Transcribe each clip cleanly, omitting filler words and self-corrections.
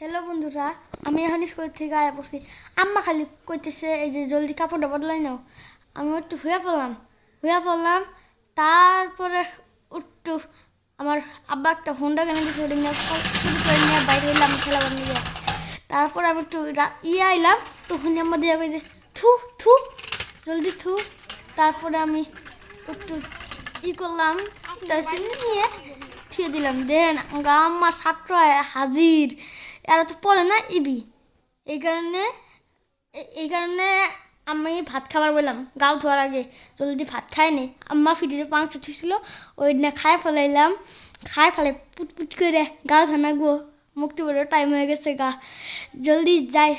Hello বন্ধুরা, আমি এখন স্কুল থেকে আয়া পড়ছি। আম্মা খালি কইতেছে এই যে জলদি কাপড়টা বদলাই নাও। আমি একটু হইয়া পড়লাম। তারপরে একটু আমার আব্বা একটা হুন্ডা কিনে দিয়েছে, ওটা নিয়ে শুরু করে নিয়ে বাইরে হইলাম খেলাবার নিয়ে। তারপরে আমি একটু আইলাম, তখন আম্মা দিয়া কই যে থু থু জলদি থু। তারপরে আমি একটু করলাম, তারপর নিয়ে থিয়ে দিলাম। দেন আমার ছাত্র হাজির, এরা তো পড়ে না ইবি। এই কারণে আমি ভাত খাবার বললাম গাও ধোয়ার আগে জলদি ভাত খাই নি। আম্মা ফ্রিজে পাঁচ উঠেছিল, ওই দিনে খাই ফেলাইলাম। খাই ফেলে পুটপুট করে গাও ধোয়া গো, মুক্তি পড়ার টাইম হয়ে গেছে গা। জলদি যাই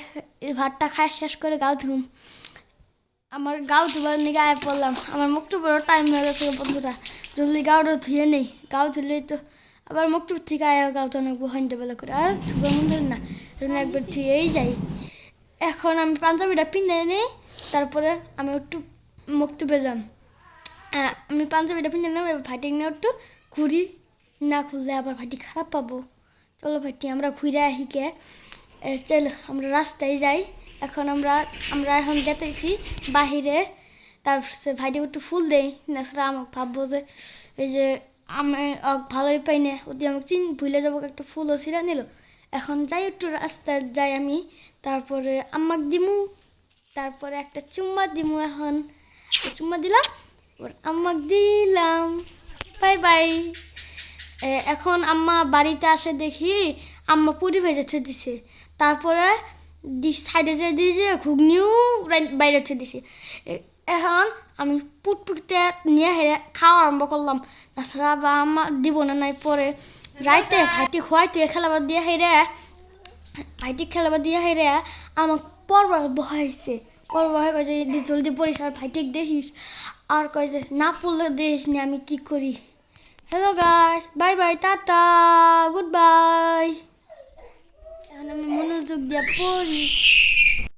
ভাতটা খাই শেষ করে গাও ধুম। আমার গাও ধোবার নিয়ে আয় পড়লাম, আমার মুক্তি পড়ার টাইম হয়ে গেছে বন্ধুরা। জলদি গাওটা ধুয়ে নেই, গাও ধুলেই তো আবার মুক্তি থেকে আয় গাও তো অনেক সন্ধ্যাবেলা করে আর ধুবার মন ধরে না, একবার ধুয়েই যাই। এখন আমি পাঞ্জাবিটা পিনে নিই, তারপরে আমি একটু মুক্তি পেজাম। আমি পাঞ্জাবিটা পিনে নেব, ভাইটি নিয়ে একটু ঘুরি, না খুললে আবার ভাইটি খারাপ পাবো। চলো ভাইটি আমরা ঘুরে আহিকে, চলো আমরা রাস্তায় যাই। এখন আমরা এখন যেতেছি বাহিরে। তারপর ভাইটি একটু ফুল দেই, নাছাড়া আমাকে ভাববো যে এই যে আমি ভালোই পাই না, ওদি আমাকে ভুলে যাবো, একটা ফুলও ছিঁড়া নিল। এখন যাই একটু রাস্তায় যাই আমি, তারপরে আম্মাকে দিমু, তারপরে একটা চুম্মা দিমু। এখন চুম্মা দিলাম, আম্মাকে দিলাম, বাই বাই। এখন আম্মা বাড়িতে আসে, দেখি আম্মা পুরি ভেজে দিছে। তারপরে সাইডে যে দিয়েছে ঘুগনিও বাইরে হচ্ছে দিছে। এখন আমি পুটপুটে নিয়ে হেরে খাওয়া আরম্ভ করলাম, তাছাড়া বা আম্মা দিব না নাই। পরে রাইতে ভাইটি খোয়াইতে খেলাবার দিয়ে হেরে আমার পরবার বহাইছে। বহাই কয় যে জলদি পড়িস আর ভাইটিক দেখিস, আর কয় যে না পড়লে দেখিস নি আমি কি করি। Hello guys, bye bye, tata, good bye. এখন আমি মনোযোগ দিয়ে পড়ি।